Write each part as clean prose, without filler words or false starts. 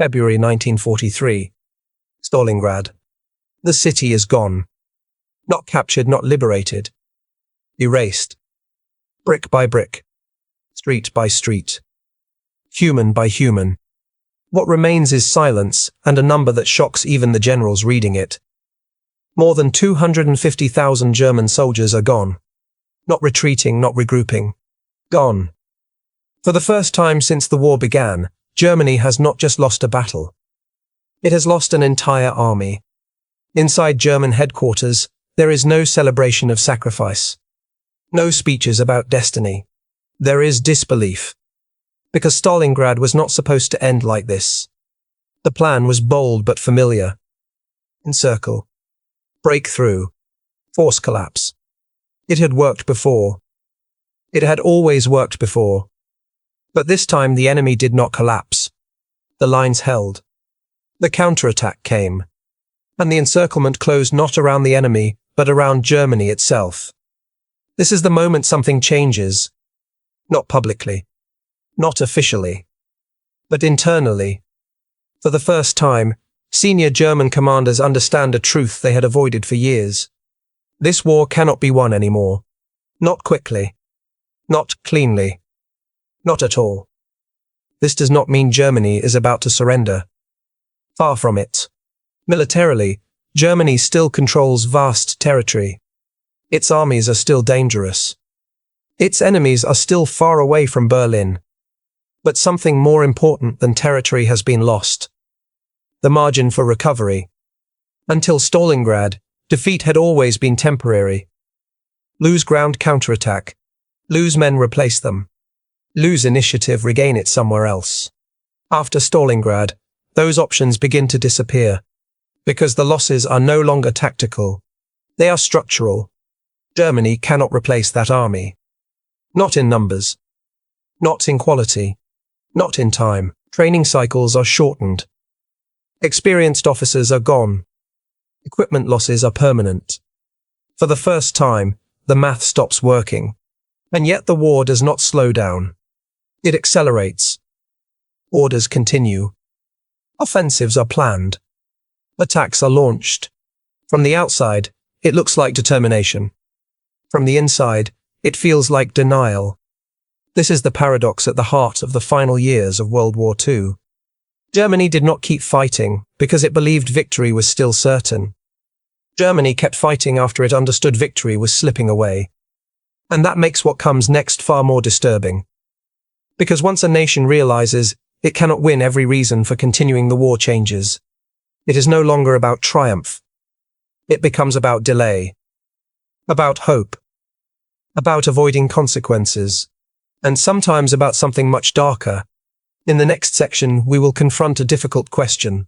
February 1943. Stalingrad. The city is gone. Not captured, not liberated. Erased. Brick by brick. Street by street. Human by human. What remains is silence, and a number that shocks even the generals reading it. More than 250,000 German soldiers are gone. Not retreating, not regrouping. Gone. For the first time since the war began, Germany has not just lost a battle. It has lost an entire army. Inside German headquarters, there is no celebration of sacrifice. No speeches about destiny. There is disbelief. Because Stalingrad was not supposed to end like this. The plan was bold but familiar. Encircle. Break through. Force collapse. It had worked before. It had always worked before. But this time the enemy did not collapse. The lines held. The counterattack came. And the encirclement closed not around the enemy, but around Germany itself. This is the moment something changes. Not publicly. Not officially. But internally. For the first time, senior German commanders understand a truth they had avoided for years. This war cannot be won anymore. Not quickly. Not cleanly. Not at all. This does not mean Germany is about to surrender. Far from it. Militarily, Germany still controls vast territory. Its armies are still dangerous. Its enemies are still far away from Berlin. But something more important than territory has been lost. The margin for recovery. Until Stalingrad, defeat had always been temporary. Lose ground, counterattack. Lose men, replace them. Lose initiative, regain it somewhere else. After Stalingrad, those options begin to disappear. Because the losses are no longer tactical. They are structural. Germany cannot replace that army. Not in numbers. Not in quality. Not in time. Training cycles are shortened. Experienced officers are gone. Equipment losses are permanent. For the first time, the math stops working. And yet the war does not slow down. It accelerates. Orders continue. Offensives are planned. Attacks are launched. From the outside, it looks like determination. From the inside, it feels like denial. This is the paradox at the heart of the final years of World War II. Germany did not keep fighting because it believed victory was still certain. Germany kept fighting after it understood victory was slipping away. And that makes what comes next far more disturbing. Because once a nation realizes it cannot win, every reason for continuing the war changes. It is no longer about triumph. It becomes about delay. About hope. About avoiding consequences. And sometimes about something much darker. In the next section, we will confront a difficult question.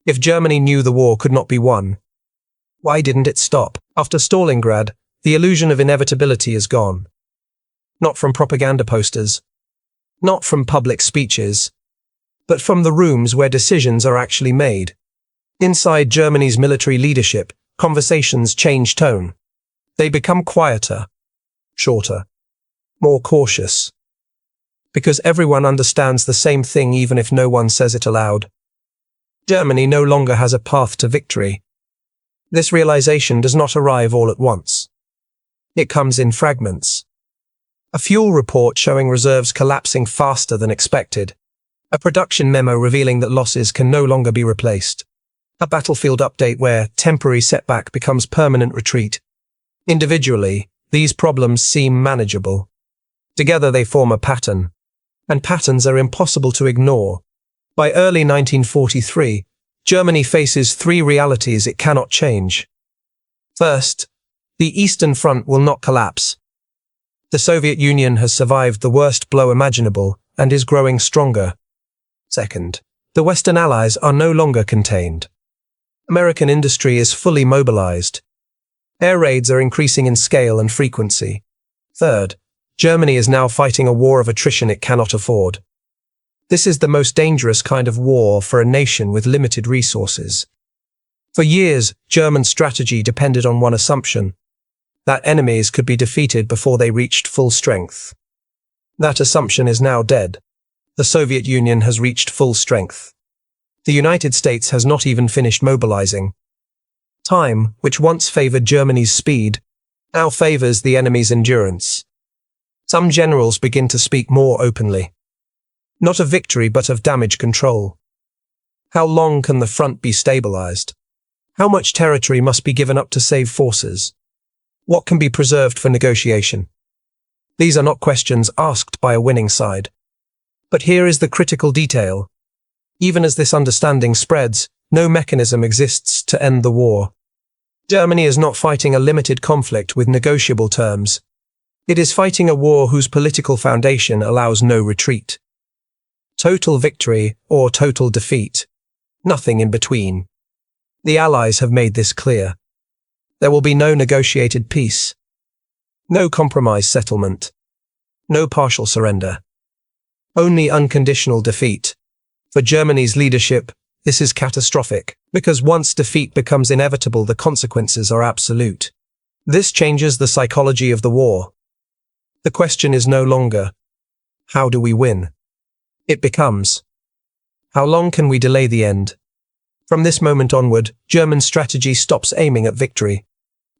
If Germany knew the war could not be won, why didn't it stop? After Stalingrad, the illusion of inevitability is gone. Not from propaganda posters. Not from public speeches. But from the rooms where decisions are actually made. Inside Germany's military leadership, conversations change tone. They become quieter. Shorter. More cautious. Because everyone understands the same thing even if no one says it aloud. Germany no longer has a path to victory. This realization does not arrive all at once. It comes in fragments. A fuel report showing reserves collapsing faster than expected. A production memo revealing that losses can no longer be replaced. A battlefield update where temporary setback becomes permanent retreat. Individually, these problems seem manageable. Together they form a pattern. And patterns are impossible to ignore. By early 1943, Germany faces three realities it cannot change. First, the Eastern Front will not collapse. The Soviet Union has survived the worst blow imaginable and is growing stronger. Second, the Western Allies are no longer contained. American industry is fully mobilized. Air raids are increasing in scale and frequency. Third, Germany is now fighting a war of attrition it cannot afford. This is the most dangerous kind of war for a nation with limited resources. For years, German strategy depended on one assumption, that enemies could be defeated before they reached full strength. That assumption is now dead. The Soviet Union has reached full strength. The United States has not even finished mobilizing. Time, which once favored Germany's speed, now favors the enemy's endurance. Some generals begin to speak more openly. Not of victory, but of damage control. How long can the front be stabilized? How much territory must be given up to save forces? What can be preserved for negotiation? These are not questions asked by a winning side. But here is the critical detail. Even as this understanding spreads, no mechanism exists to end the war. Germany is not fighting a limited conflict with negotiable terms. It is fighting a war whose political foundation allows no retreat. Total victory or total defeat. Nothing in between. The Allies have made this clear. There will be no negotiated peace. No compromise settlement. No partial surrender. Only unconditional defeat. For Germany's leadership, this is catastrophic, because once defeat becomes inevitable, the consequences are absolute. This changes the psychology of the war. The question is no longer, how do we win? It becomes, how long can we delay the end? From this moment onward, German strategy stops aiming at victory.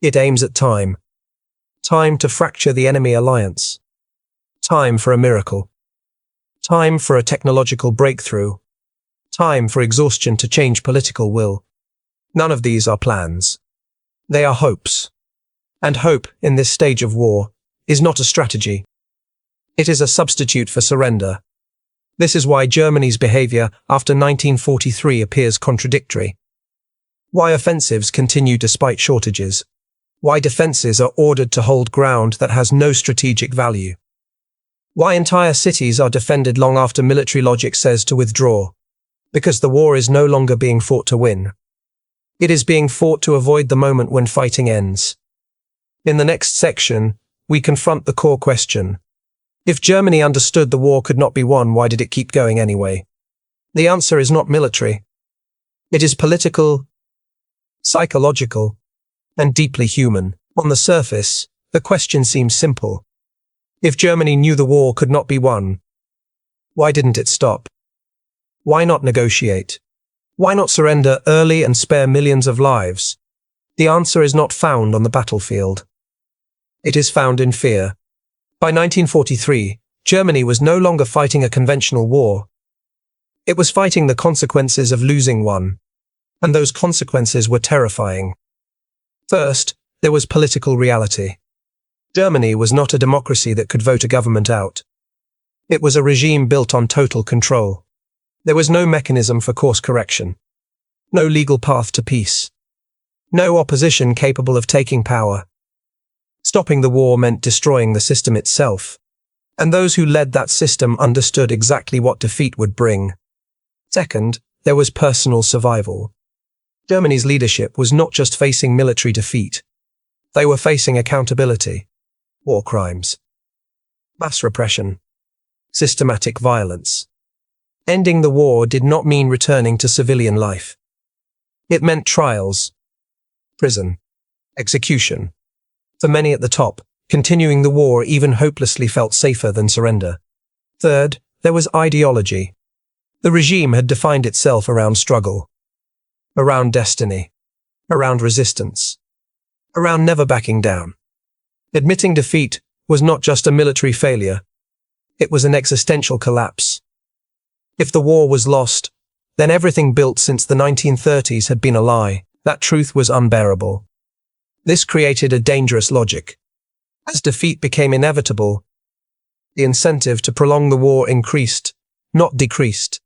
It aims at time. Time to fracture the enemy alliance. Time for a miracle. Time for a technological breakthrough. Time for exhaustion to change political will. None of these are plans. They are hopes. And hope, in this stage of war, is not a strategy. It is a substitute for surrender. This is why Germany's behavior after 1943 appears contradictory. Why offensives continue despite shortages. Why defenses are ordered to hold ground that has no strategic value. Why entire cities are defended long after military logic says to withdraw. Because the war is no longer being fought to win. It is being fought to avoid the moment when fighting ends. In the next section, we confront the core question. If Germany understood the war could not be won, why did it keep going anyway? The answer is not military. It is political, psychological, and deeply human. On the surface, the question seems simple. If Germany knew the war could not be won, why didn't it stop? Why not negotiate? Why not surrender early and spare millions of lives? The answer is not found on the battlefield. It is found in fear. By 1943, Germany was no longer fighting a conventional war. It was fighting the consequences of losing one. And those consequences were terrifying. First, there was political reality. Germany was not a democracy that could vote a government out. It was a regime built on total control. There was no mechanism for course correction. No legal path to peace. No opposition capable of taking power. Stopping the war meant destroying the system itself. And those who led that system understood exactly what defeat would bring. Second, there was personal survival. Germany's leadership was not just facing military defeat. They were facing accountability, war crimes, mass repression, systematic violence. Ending the war did not mean returning to civilian life. It meant trials, prison, execution. For many at the top, continuing the war even hopelessly felt safer than surrender. Third, there was ideology. The regime had defined itself around struggle, around destiny, around resistance, around never backing down. Admitting defeat was not just a military failure. It was an existential collapse. If the war was lost, then everything built since the 1930s had been a lie. That truth was unbearable. This created a dangerous logic. As defeat became inevitable, the incentive to prolong the war increased, not decreased.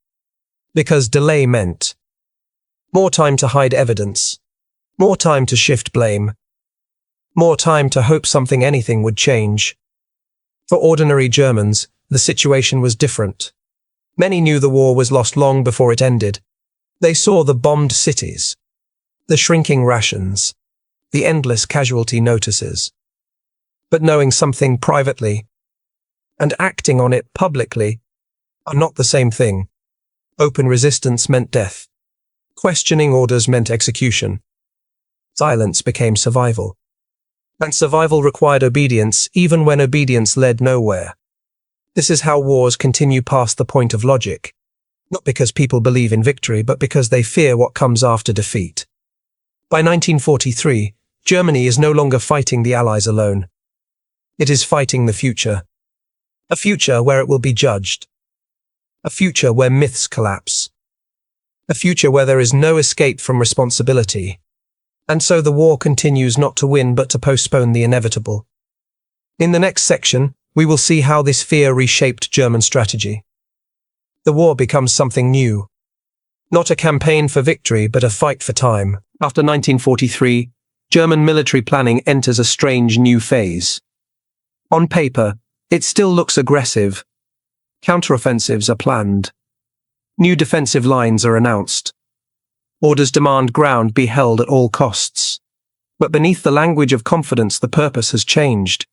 Because delay meant more time to hide evidence, more time to shift blame, more time to hope anything would change. For ordinary Germans, the situation was different. Many knew the war was lost long before it ended. They saw the bombed cities, the shrinking rations, the endless casualty notices. But knowing something privately and acting on it publicly are not the same thing. Open resistance meant death. Questioning orders meant execution. Silence became survival. And survival required obedience, even when obedience led nowhere. This is how wars continue past the point of logic. not because people believe in victory, but because they fear what comes after defeat. By 1943, Germany is no longer fighting the Allies alone. It is fighting the future. A future where it will be judged. A future where myths collapse. A future where there is no escape from responsibility. And so the war continues not to win but to postpone the inevitable. In the next section, we will see how this fear reshaped German strategy. The war becomes something new. Not a campaign for victory, but a fight for time. After 1943, German military planning enters a strange new phase. On paper, it still looks aggressive. Counteroffensives are planned. New defensive lines are announced. Orders demand ground be held at all costs. But beneath the language of confidence, the purpose has changed.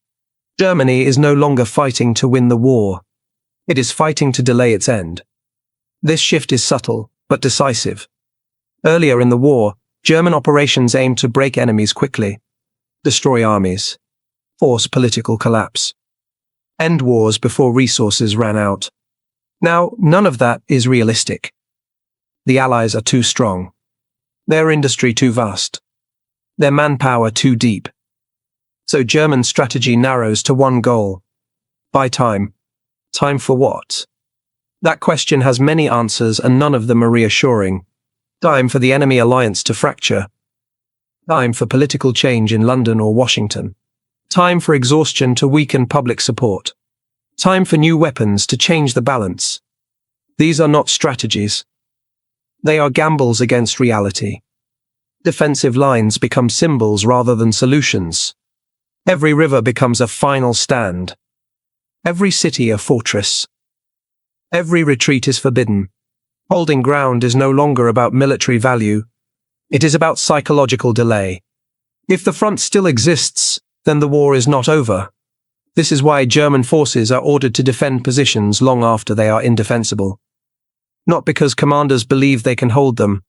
Germany is no longer fighting to win the war. It is fighting to delay its end. This shift is subtle, but decisive. Earlier in the war, German operations aimed to break enemies quickly, destroy armies, force political collapse, end wars before resources ran out. Now, none of that is realistic. The Allies are too strong. Their industry too vast. Their manpower too deep. So German strategy narrows to one goal. Buy time. Time for what? That question has many answers and none of them are reassuring. Time for the enemy alliance to fracture. Time for political change in London or Washington. Time for exhaustion to weaken public support. Time for new weapons to change the balance. These are not strategies. They are gambles against reality. Defensive lines become symbols rather than solutions. Every river becomes a final stand. Every city a fortress. Every retreat is forbidden. Holding ground is no longer about military value. It is about psychological delay. If the front still exists, then the war is not over. This is why German forces are ordered to defend positions long after they are indefensible. Not because commanders believe they can hold them,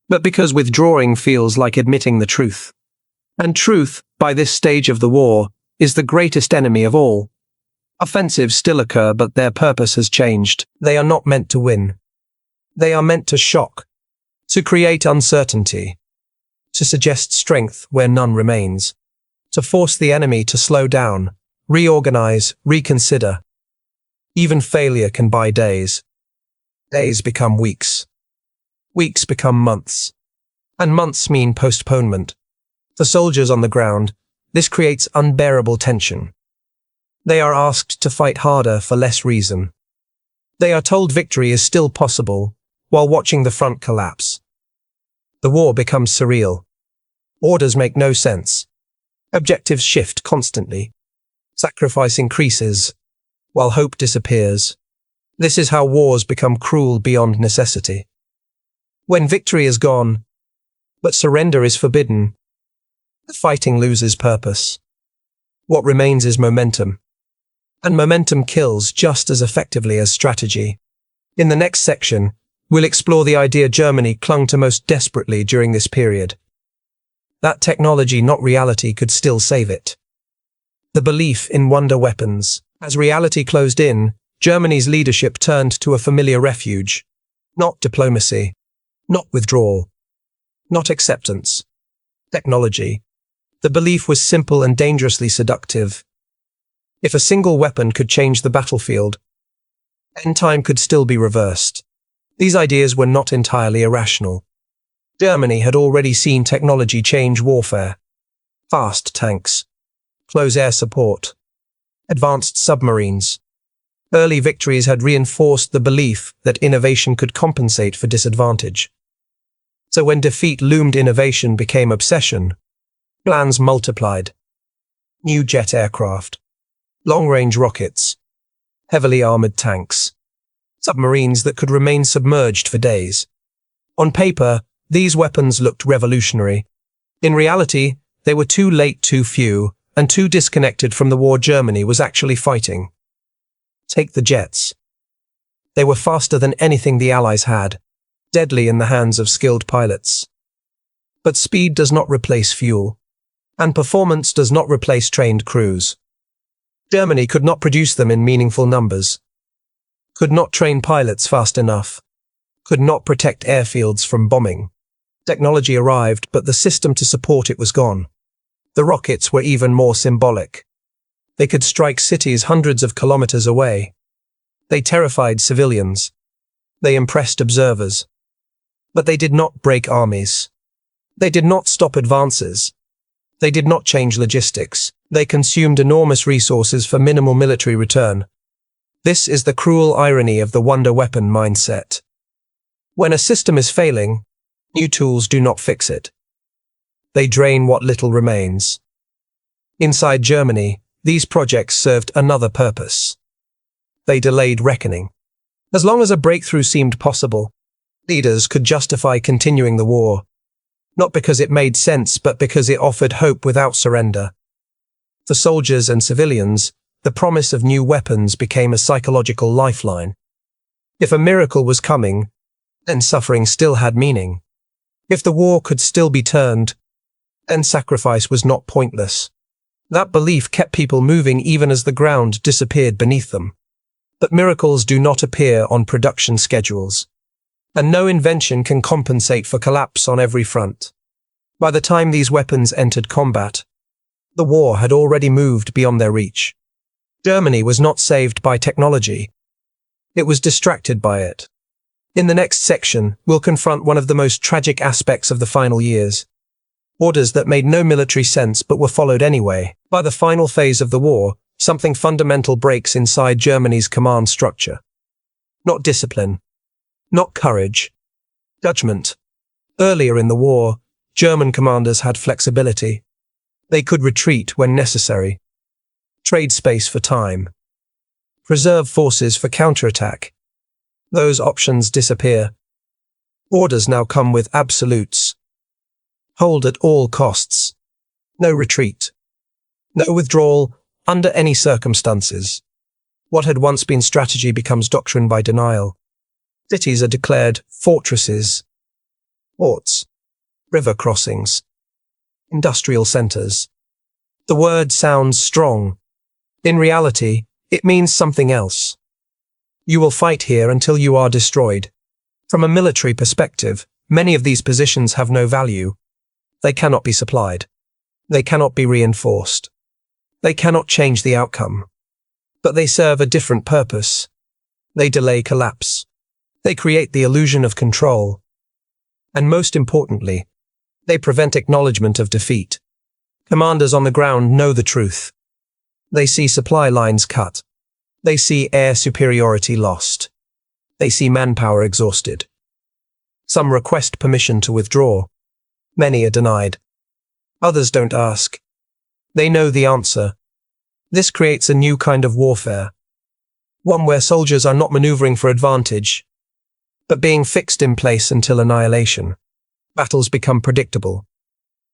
but because withdrawing feels like admitting the truth. And truth, by this stage of the war, is the greatest enemy of all. Offensives still occur, but their purpose has changed. They are not meant to win. They are meant to shock, to create uncertainty, to suggest strength where none remains, to force the enemy to slow down, reorganize, reconsider. Even failure can buy days. Days become weeks. Weeks become months. And months mean postponement. For soldiers on the ground, this creates unbearable tension. They are asked to fight harder for less reason. They are told victory is still possible, while watching the front collapse. The war becomes surreal. Orders make no sense. Objectives shift constantly. Sacrifice increases, while hope disappears. This is how wars become cruel beyond necessity. When victory is gone, but surrender is forbidden, the fighting loses purpose. What remains is momentum. And momentum kills just as effectively as strategy. In the next section, we'll explore the idea Germany clung to most desperately during this period. That technology, not reality, could still save it. The belief in wonder weapons. As reality closed in, Germany's leadership turned to a familiar refuge. Not diplomacy. Not withdrawal. Not acceptance. Technology. The belief was simple and dangerously seductive. If a single weapon could change the battlefield, then time could still be reversed. These ideas were not entirely irrational. Germany had already seen technology change warfare. Fast tanks, close air support, advanced submarines. Early victories had reinforced the belief that innovation could compensate for disadvantage. So when defeat loomed, innovation became obsession. Plans multiplied. New jet aircraft, long-range rockets, heavily armored tanks, submarines that could remain submerged for days. On paper, these weapons looked revolutionary. In reality, they were too late, too few, and too disconnected from the war Germany was actually fighting. Take the jets. They were faster than anything the Allies had, deadly in the hands of skilled pilots. But speed does not replace fuel, and performance does not replace trained crews. Germany could not produce them in meaningful numbers, could not train pilots fast enough, could not protect airfields from bombing. Technology arrived, but the system to support it was gone. The rockets were even more symbolic. They could strike cities hundreds of kilometers away. They terrified civilians. They impressed observers. But they did not break armies. They did not stop advances. They did not change logistics. They consumed enormous resources for minimal military return. This is the cruel irony of the wonder weapon mindset. When a system is failing, new tools do not fix it. They drain what little remains. Inside Germany, these projects served another purpose. They delayed reckoning. As long as a breakthrough seemed possible, leaders could justify continuing the war, not because it made sense, but because it offered hope without surrender. For soldiers and civilians, the promise of new weapons became a psychological lifeline. If a miracle was coming, then suffering still had meaning. If the war could still be turned, then sacrifice was not pointless. That belief kept people moving even as the ground disappeared beneath them. But miracles do not appear on production schedules, and no invention can compensate for collapse on every front. By the time these weapons entered combat, the war had already moved beyond their reach. Germany was not saved by technology. It was distracted by it. In the next section, we'll confront one of the most tragic aspects of the final years. Orders that made no military sense but were followed anyway. By the final phase of the war, something fundamental breaks inside Germany's command structure. Not discipline, not courage, judgment. Earlier in the war, German commanders had flexibility. They could retreat when necessary, trade space for time, preserve forces for counterattack. Those options disappear. Orders now come with absolutes. Hold at all costs. No retreat. No withdrawal under any circumstances. What had once been strategy becomes doctrine by denial. Cities are declared fortresses, ports, river crossings, industrial centers. The word sounds strong. In reality, it means something else. You will fight here until you are destroyed. From a military perspective, many of these positions have no value. They cannot be supplied. They cannot be reinforced. They cannot change the outcome. But they serve a different purpose. They delay collapse. They create the illusion of control. And most importantly, they prevent acknowledgement of defeat. Commanders on the ground know the truth. They see supply lines cut. They see air superiority lost. They see manpower exhausted. Some request permission to withdraw. Many are denied. Others don't ask. They know the answer. This creates a new kind of warfare. One where soldiers are not maneuvering for advantage, but being fixed in place until annihilation. Battles become predictable.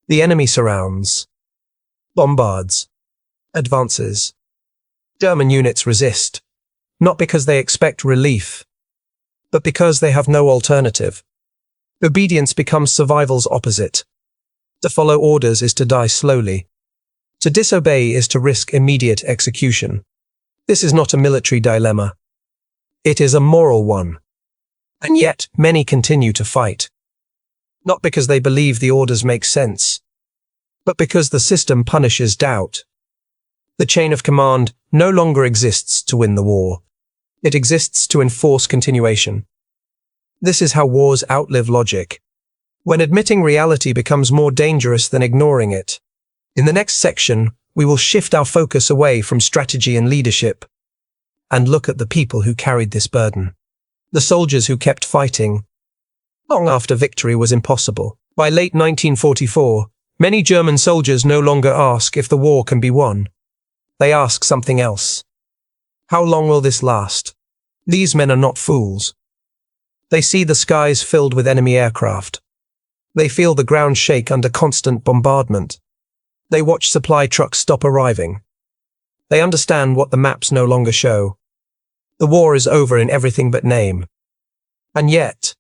The enemy surrounds, bombards, advances. German units resist, not because they expect relief, but because they have no alternative. Obedience becomes survival's opposite. To follow orders is to die slowly. To disobey is to risk immediate execution. This is not a military dilemma. It is a moral one. And yet, many continue to fight. Not because they believe the orders make sense, but because the system punishes doubt. The chain of command no longer exists to win the war. It exists to enforce continuation. This is how wars outlive logic, when admitting reality becomes more dangerous than ignoring it. In the next section, we will shift our focus away from strategy and leadership and look at the people who carried this burden. The soldiers who kept fighting, long after victory was impossible. By late 1944, many German soldiers no longer ask if the war can be won. They ask something else. How long will this last? These men are not fools. They see the skies filled with enemy aircraft. They feel the ground shake under constant bombardment. They watch supply trucks stop arriving. They understand what the maps no longer show. The war is over in everything but name. And yet,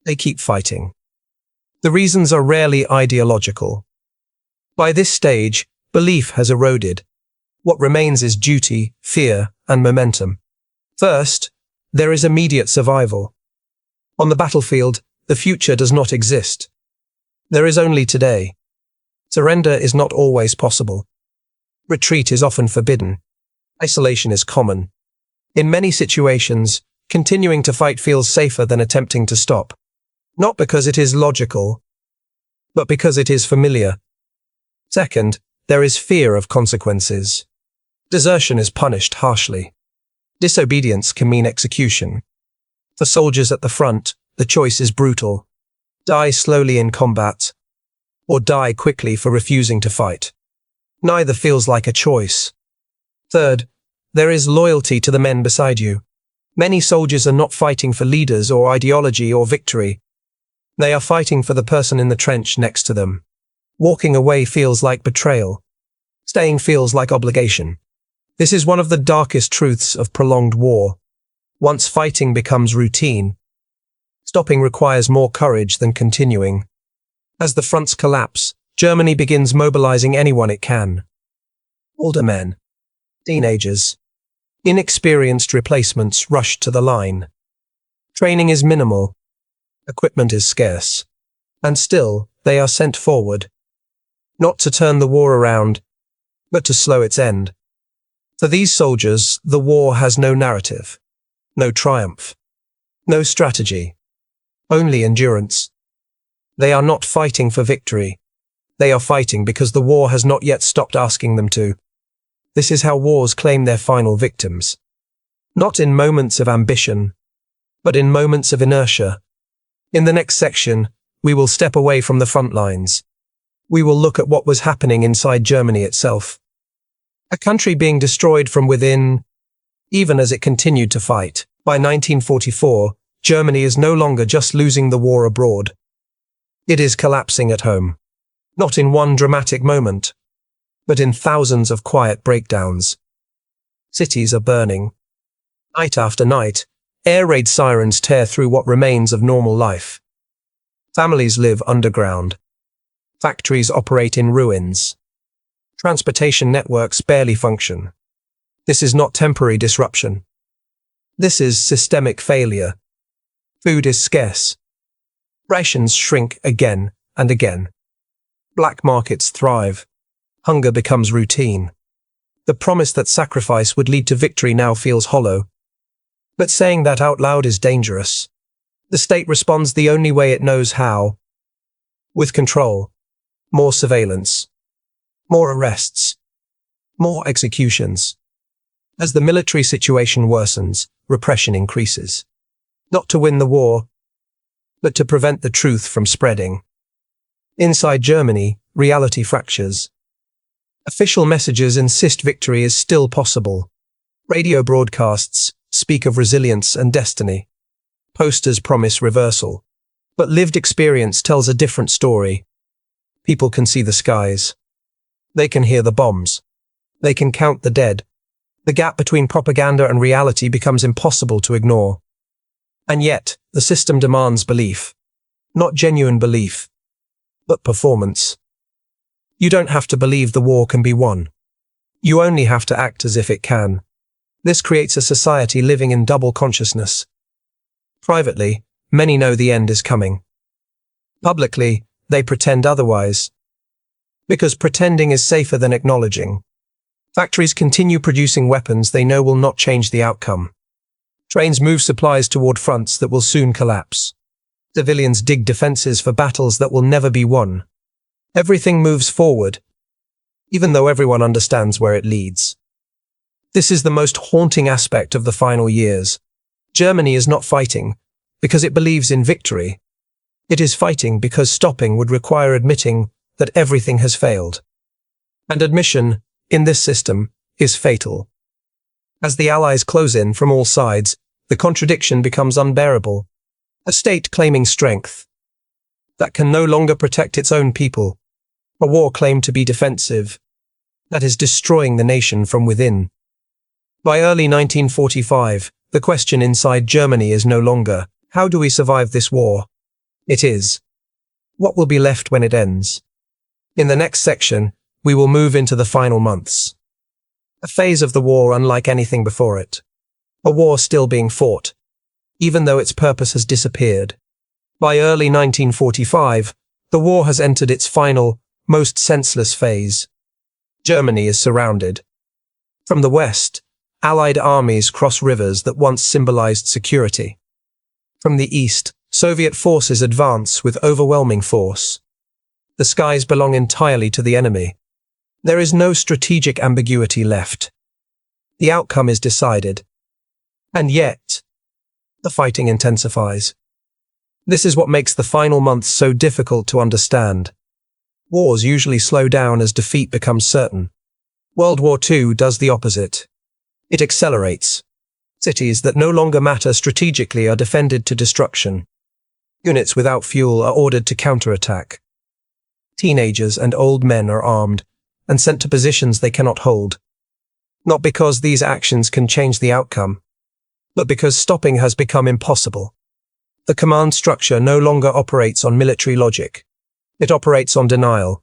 they keep fighting. The reasons are rarely ideological. By this stage, belief has eroded. What remains is duty, fear, and momentum. First, there is immediate survival. On the battlefield, the future does not exist. There is only today. Surrender is not always possible. Retreat is often forbidden. Isolation is common. In many situations, continuing to fight feels safer than attempting to stop. Not because it is logical, but because it is familiar. Second, there is fear of consequences. Desertion is punished harshly. Disobedience can mean execution. For soldiers at the front, the choice is brutal. Die slowly in combat, or die quickly for refusing to fight. Neither feels like a choice. Third, there is loyalty to the men beside you. Many soldiers are not fighting for leaders or ideology or victory. They are fighting for the person in the trench next to them. Walking away feels like betrayal. Staying feels like obligation. This is one of the darkest truths of prolonged war. Once fighting becomes routine, stopping requires more courage than continuing. As the fronts collapse, Germany begins mobilizing anyone it can. Older men, teenagers, inexperienced replacements rush to the line. Training is minimal, equipment is scarce, and still they are sent forward, not to turn the war around, but to slow its end. For these soldiers, the war has no narrative, no triumph, no strategy, only endurance. They are not fighting for victory. They are fighting because the war has not yet stopped asking them to. This is how wars claim their final victims. Not in moments of ambition, but in moments of inertia. In the next section, we will step away from the front lines. We will look at what was happening inside Germany itself. A country being destroyed from within, even as it continued to fight. By 1944, Germany is no longer just losing the war abroad. It is collapsing at home. Not in one dramatic moment, but in thousands of quiet breakdowns. Cities are burning. Night after night, air raid sirens tear through what remains of normal life. Families live underground. Factories operate in ruins. Transportation networks barely function. This is not temporary disruption. This is systemic failure. Food is scarce. Rations shrink again and again. Black markets thrive. Hunger becomes routine. The promise that sacrifice would lead to victory now feels hollow. But saying that out loud is dangerous. The state responds the only way it knows how. With control, more surveillance, more arrests, more executions. As the military situation worsens, repression increases. Not to win the war, but to prevent the truth from spreading. Inside Germany, reality fractures. Official messages insist victory is still possible. Radio broadcasts speak of resilience and destiny. Posters promise reversal. But lived experience tells a different story. People can see the skies. They can hear the bombs. They can count the dead. The gap between propaganda and reality becomes impossible to ignore. And yet, the system demands belief. Not genuine belief, but performance. You don't have to believe the war can be won. You only have to act as if it can. This creates a society living in double consciousness. Privately, many know the end is coming. Publicly, they pretend otherwise. Because pretending is safer than acknowledging. Factories continue producing weapons they know will not change the outcome. Trains move supplies toward fronts that will soon collapse. Civilians dig defenses for battles that will never be won. Everything moves forward, even though everyone understands where it leads. This is the most haunting aspect of the final years. Germany is not fighting because it believes in victory. It is fighting because stopping would require admitting that everything has failed. And admission, in this system, is fatal. As the Allies close in from all sides, the contradiction becomes unbearable. A state claiming strength that can no longer protect its own people. A war claimed to be defensive that is destroying the nation from within. By early 1945, the question inside Germany is no longer, how do we survive this war? It is, what will be left when it ends? In the next section, we will move into the final months. A phase of the war unlike anything before it. A war still being fought. even though its purpose has disappeared. By early 1945, the war has entered its final, most senseless phase. Germany is surrounded. From the west, Allied armies cross rivers that once symbolized security. From the east, Soviet forces advance with overwhelming force. The skies belong entirely to the enemy. There is no strategic ambiguity left. The outcome is decided. And yet, the fighting intensifies. This is what makes the final months so difficult to understand. Wars usually slow down as defeat becomes certain. World War II does the opposite. It accelerates. Cities that no longer matter strategically are defended to destruction. Units without fuel are ordered to counterattack. Teenagers and old men are armed and sent to positions they cannot hold. Not because these actions can change the outcome, but because stopping has become impossible. The command structure no longer operates on military logic. It operates on denial.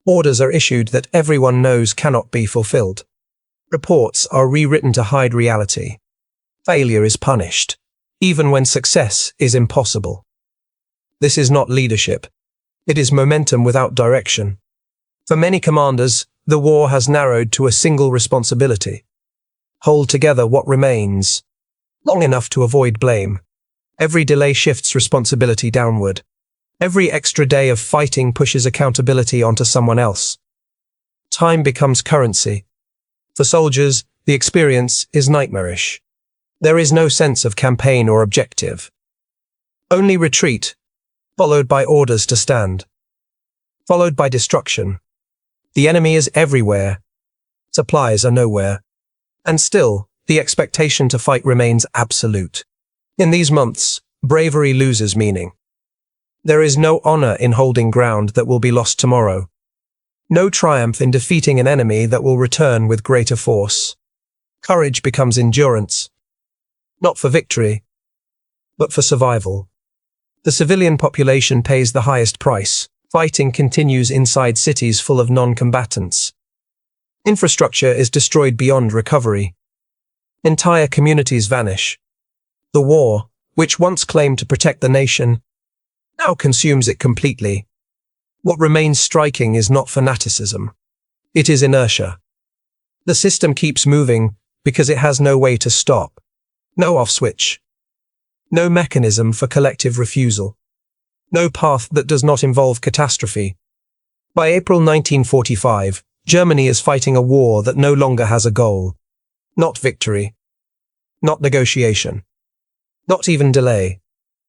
Orders are issued that everyone knows cannot be fulfilled. Reports are rewritten to hide reality. Failure is punished, even when success is impossible. This is not leadership. It is momentum without direction. For many commanders, the war has narrowed to a single responsibility. Hold together what remains, long enough to avoid blame. Every delay shifts responsibility downward. Every extra day of fighting pushes accountability onto someone else. Time becomes currency. For soldiers, the experience is nightmarish. There is no sense of campaign or objective. Only retreat, followed by orders to stand. Followed by destruction. The enemy is everywhere. Supplies are nowhere. And still, the expectation to fight remains absolute. In these months, bravery loses meaning. There is no honor in holding ground that will be lost tomorrow. No triumph in defeating an enemy that will return with greater force. Courage becomes endurance. Not for victory, but for survival. The civilian population pays the highest price. Fighting continues inside cities full of non-combatants. Infrastructure is destroyed beyond recovery. Entire communities vanish. The war, which once claimed to protect the nation, now consumes it completely. What remains striking is not fanaticism. It is inertia. The system keeps moving because it has no way to stop. No off switch. No mechanism for collective refusal. No path that does not involve catastrophe. By April 1945, Germany is fighting a war that no longer has a goal. Not victory. Not negotiation. Not even delay.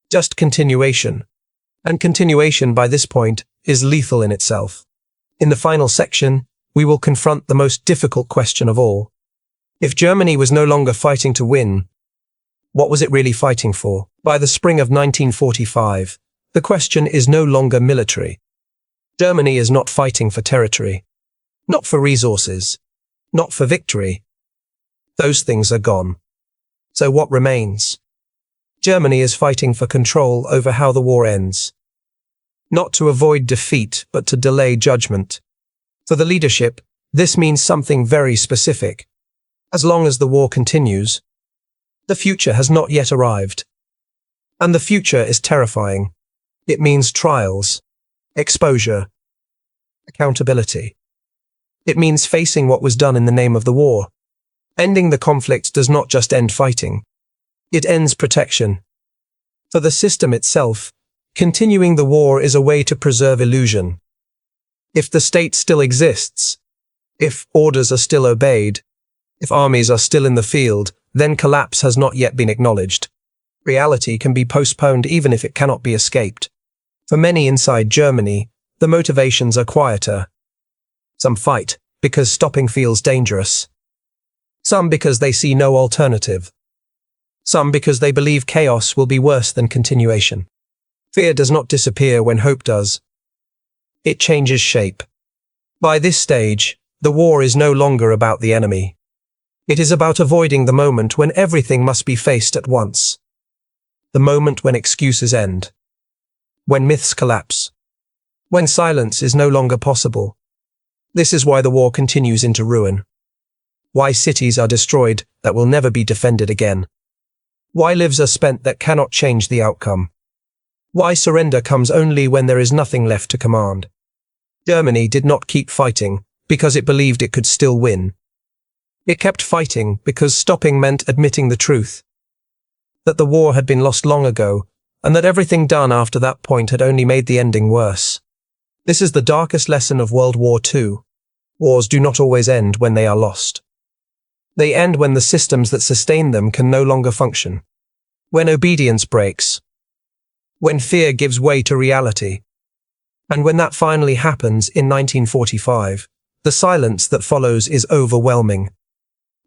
Just continuation. And continuation by this point is lethal in itself. In the final section, we will confront the most difficult question of all. If Germany was no longer fighting to win, what was it really fighting for? By the spring of 1945, the question is no longer military. Germany is not fighting for territory, not for resources, not for victory. Those things are gone. So what remains? Germany is fighting for control over how the war ends. Not to avoid defeat, but to delay judgment. For the leadership, this means something very specific. As long as the war continues, the future has not yet arrived. And the future is terrifying. It means trials, exposure, accountability. It means facing what was done in the name of the war. Ending the conflict does not just end fighting. It ends protection. For the system itself, continuing the war is a way to preserve illusion. If the state still exists, if orders are still obeyed, if armies are still in the field, then collapse has not yet been acknowledged. Reality can be postponed even if it cannot be escaped. For many inside Germany, the motivations are quieter. Some fight because stopping feels dangerous. Some because they see no alternative. Some because they believe chaos will be worse than continuation. Fear does not disappear when hope does. It changes shape. By this stage, the war is no longer about the enemy. It is about avoiding the moment when everything must be faced at once. The moment when excuses end. When myths collapse. When silence is no longer possible. This is why the war continues into ruin. Why cities are destroyed that will never be defended again. Why lives are spent that cannot change the outcome? Why surrender comes only when there is nothing left to command? Germany did not keep fighting because it believed it could still win. It kept fighting because stopping meant admitting the truth, that the war had been lost long ago, and that everything done after that point had only made the ending worse. This is the darkest lesson of World War II. Wars do not always end when they are lost. They end when the systems that sustain them can no longer function. When obedience breaks. When fear gives way to reality. And when that finally happens in 1945, the silence that follows is overwhelming.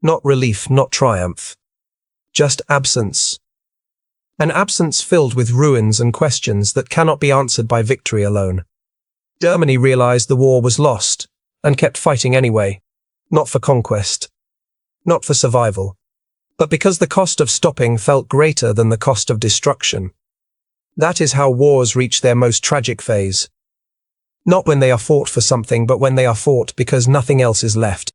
Not relief, not triumph. Just absence. An absence filled with ruins and questions that cannot be answered by victory alone. Germany realized the war was lost and kept fighting anyway, not for conquest, not for survival, but because the cost of stopping felt greater than the cost of destruction. That is how wars reach their most tragic phase. Not when they are fought for something, but when they are fought because nothing else is left.